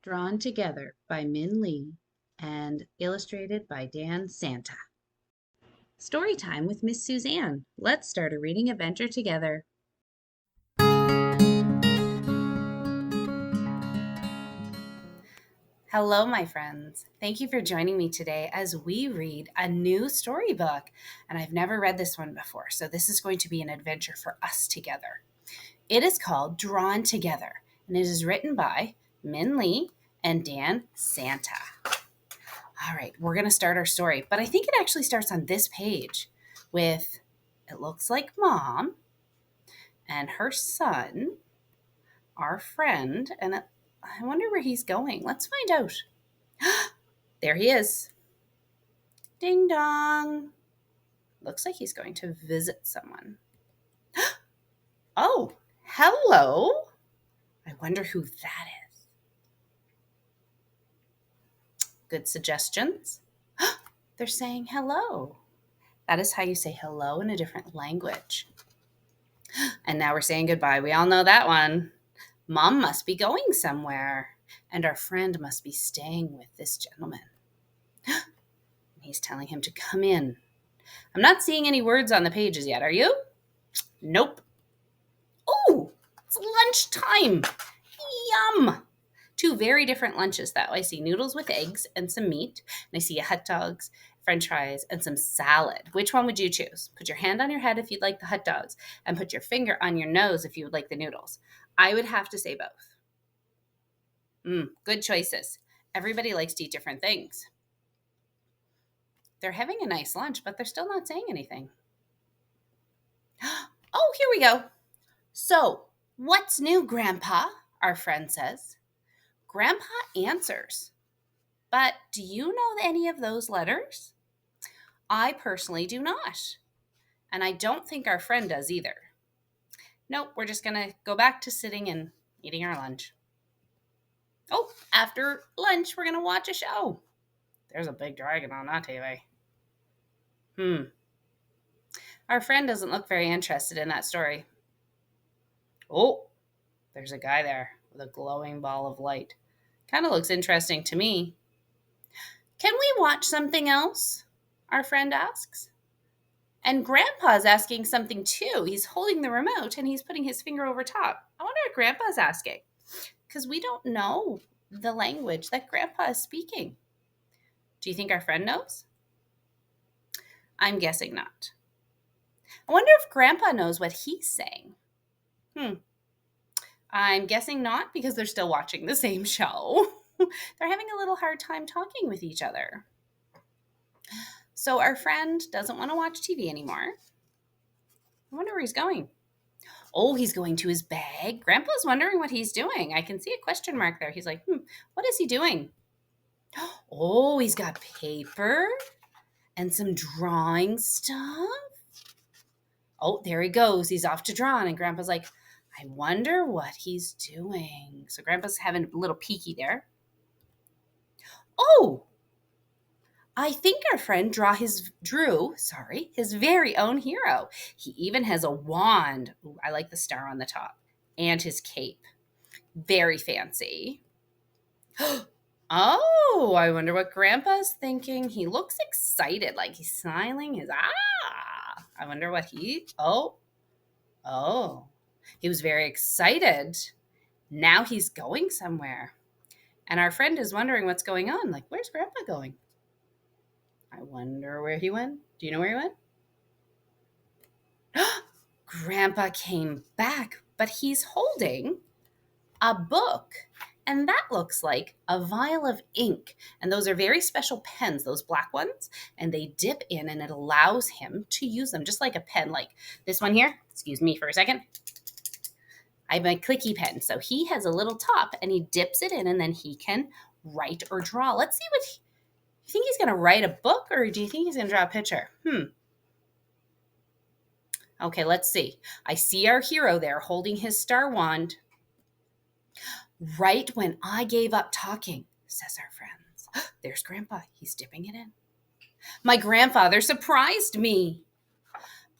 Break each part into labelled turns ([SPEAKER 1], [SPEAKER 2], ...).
[SPEAKER 1] Drawn together by Minh and illustrated by Santat. Story time with Miss Suzanne. Let's start a reading adventure together. Hello, my friends. Thank you for joining me today as we read a new storybook. And I've never read this one before, so this is going to be an adventure for us together. It is called Drawn Together, and it is written by Minh and Santat. All right, we're going to start our story, but I think it actually starts on this page with, it looks like Mom and her son, our friend, and I wonder where he's going. Let's find out. There he is. Ding dong. Looks like he's going to visit someone. Oh, hello. I wonder who that is. Good suggestions. They're saying hello. That is how you say hello in a different language. And now we're saying goodbye. We all know that one. Mom must be going somewhere, and our friend must be staying with this gentleman. He's telling him to come in. I'm not seeing any words on the pages yet. Are you? Nope. Oh, it's lunchtime. Yum. Two very different lunches, though. I see noodles with eggs and some meat, and I see hot dogs, French fries, and some salad. Which one would you choose? Put your hand on your head if you'd like the hot dogs, and put your finger on your nose if you would like the noodles. I would have to say both. Good choices. Everybody likes to eat different things. They're having a nice lunch, but they're still not saying anything. Oh, here we go. So, what's new, Grandpa? Our friend says. Grandpa answers. But do you know any of those letters? I personally do not. And I don't think our friend does either. Nope, we're just going to go back to sitting and eating our lunch. Oh, after lunch, we're going to watch a show. There's a big dragon on that TV. Our friend doesn't look very interested in that story. Oh, there's a guy there with a glowing ball of light. Kind of looks interesting to me. Can we watch something else? Our friend asks. And Grandpa's asking something too. He's holding the remote and he's putting his finger over top. I wonder what Grandpa's asking, because we don't know the language that Grandpa is speaking. Do you think our friend knows? I'm guessing not. I wonder if Grandpa knows what he's saying. I'm guessing not, because they're still watching the same show. They're having a little hard time talking with each other. So our friend doesn't want to watch TV anymore. I wonder where he's going. Oh, he's going to his bag. Grandpa's wondering what he's doing. I can see a question mark there. He's like, what is he doing? Oh, he's got paper and some drawing stuff. Oh, there he goes. He's off to draw. And Grandpa's like, I wonder what he's doing. So Grandpa's having a little peeky there. Oh, I think our friend drew his very own hero. He even has a wand. Ooh, I like the star on the top. And his cape. Very fancy. Oh, I wonder what Grandpa's thinking. He looks excited, like he's smiling. I wonder what oh. He was very excited. Now he's going somewhere. And our friend is wondering what's going on. Like, where's Grandpa going? I wonder where he went. Do you know where he went? Grandpa came back, but he's holding a book. And that looks like a vial of ink. And those are very special pens, those black ones. And they dip in and it allows him to use them just like a pen, like this one here. Excuse me for a second. I have my clicky pen. So he has a little top and he dips it in and then he can write or draw. Let's see what you think he's going to write a book, or do you think he's going to draw a picture? Okay, let's see. I see our hero there holding his star wand. Right when I gave up talking, says our friends. There's Grandpa. He's dipping it in. My grandfather surprised me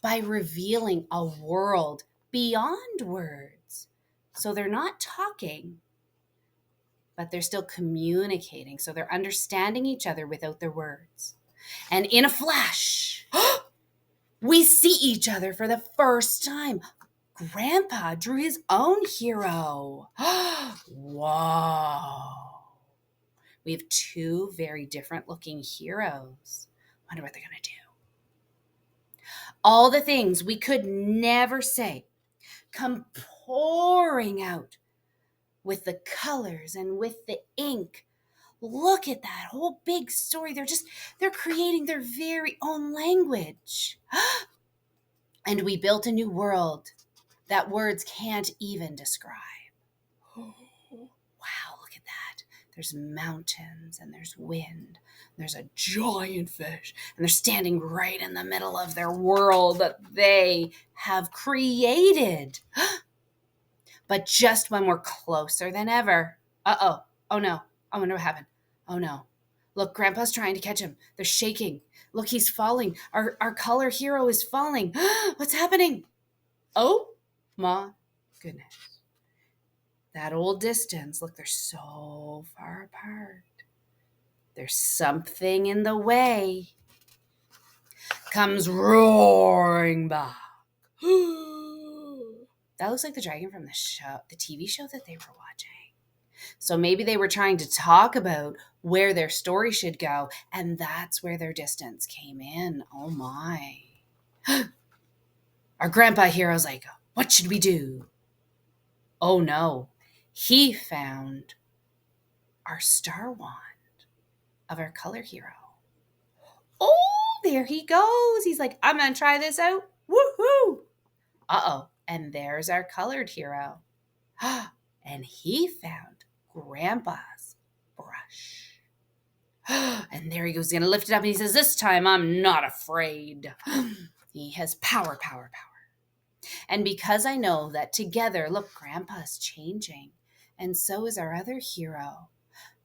[SPEAKER 1] by revealing a world beyond words. So they're not talking. but they're still communicating. So they're understanding each other without their words. And in a flash, we see each other for the first time. Grandpa drew his own hero. Whoa. We have two very different looking heroes. Wonder what they're going to do. All the things we could never say come pouring out with the colors and with the ink. Look at that whole big story. They're creating their very own language. And we built a new world that words can't even describe. Wow, look at that. There's mountains and there's wind. There's a giant fish. And they're standing right in the middle of their world that they have created. But just when we're closer than ever. Uh-oh. Oh, no. I wonder what happened. Oh, no. Look, Grandpa's trying to catch him. They're shaking. Look, he's falling. Our color hero is falling. What's happening? Oh, my goodness. That old distance. Look, they're so far apart. There's something in the way. Comes roaring back. That looks like the dragon from the TV show that they were watching. So maybe they were trying to talk about where their story should go, and that's where their distance came in. Oh my. Our grandpa hero's like, what should we do? Oh no. He found our star wand of our color hero. Oh, there he goes. He's like, I'm going to try this out. Woohoo. Uh-oh. And there's our colored hero. And he found Grandpa's brush. And there he goes. He's going to lift it up and he says, this time I'm not afraid. He has power, power, power. And because I know that together, look, Grandpa's changing. And so is our other hero.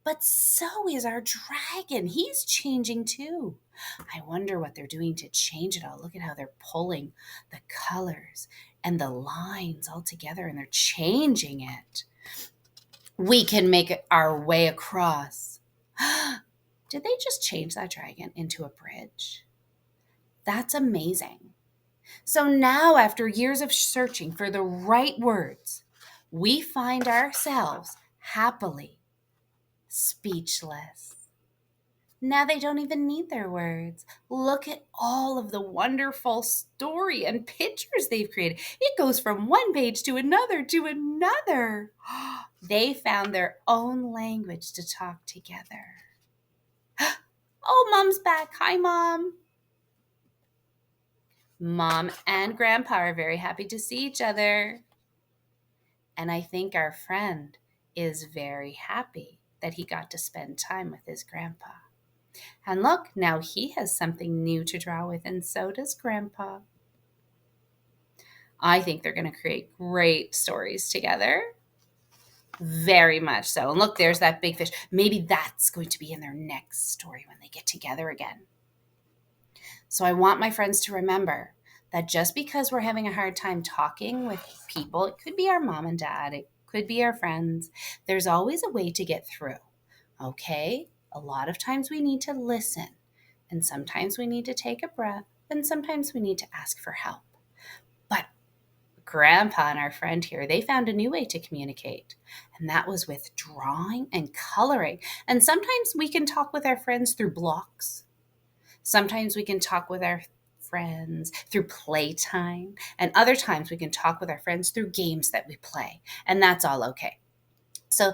[SPEAKER 1] But so is our dragon. He's changing too. I wonder what they're doing to change it all. Look at how they're pulling the colors and the lines all together and they're changing it. We can make it our way across. Did they just change that dragon into a bridge? That's amazing. So now, after years of searching for the right words, we find ourselves happily speechless. Now they don't even need their words. Look at all of the wonderful story and pictures they've created. It goes from one page to another to another. They found their own language to talk together. Oh, Mom's back. Hi, Mom. Mom and Grandpa are very happy to see each other. And I think our friend is very happy that he got to spend time with his grandpa. And look, now he has something new to draw with, and so does Grandpa. I think they're going to create great stories together. Very much so. And look, there's that big fish. Maybe that's going to be in their next story when they get together again. So I want my friends to remember that just because we're having a hard time talking with people, it could be our mom and dad, it could be our friends, there's always a way to get through. Okay? A lot of times we need to listen, and sometimes we need to take a breath, and sometimes we need to ask for help. But Grandpa and our friend here, they found a new way to communicate, and that was with drawing and coloring. And sometimes we can talk with our friends through blocks. Sometimes we can talk with our friends through playtime, and other times we can talk with our friends through games that we play, and that's all okay. So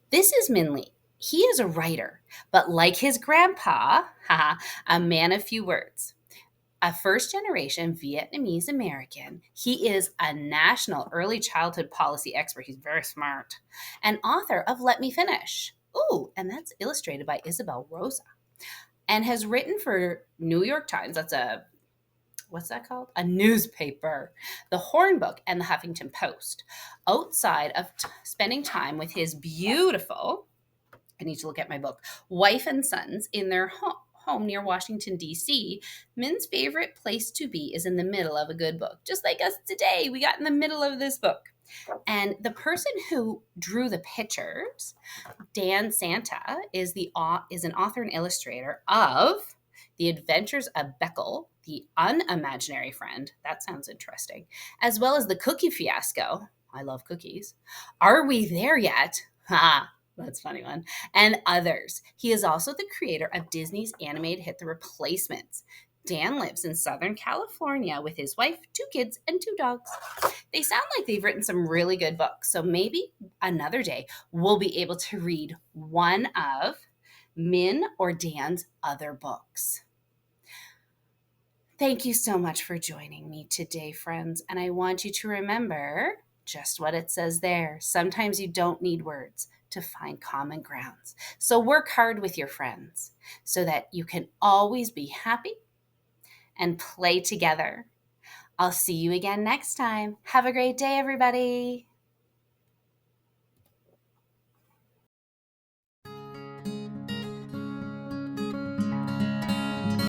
[SPEAKER 1] this is Minh. He is a writer, but like his grandpa, a man of few words. A first-generation Vietnamese American, he is a national early childhood policy expert. He's very smart. And author of Let Me Finish. Ooh, and that's illustrated by Isabel Rosa. And has written for New York Times. That's what's that called? A newspaper, the Hornbook, and the Huffington Post. Outside of spending time with his beautiful, I need to look at my book, wife and sons in their home near Washington, D.C., Minh's favorite place to be is in the middle of a good book. Just like us today, we got in the middle of this book. And the person who drew the pictures, Dan Santa, is an author and illustrator of The Adventures of Beckel, the Unimaginary Friend. That sounds interesting. As well as The Cookie Fiasco. I love cookies. Are We There Yet? Ha, that's a funny one. And others. He is also the creator of Disney's animated hit The Replacements. Dan lives in Southern California with his wife, 2 kids, and 2 dogs. They sound like they've written some really good books. So maybe another day we'll be able to read one of Min or Dan's other books. Thank you so much for joining me today, friends. And I want you to remember just what it says there. Sometimes you don't need words to find common grounds. So work hard with your friends so that you can always be happy and play together. I'll see you again next time. Have a great day, everybody.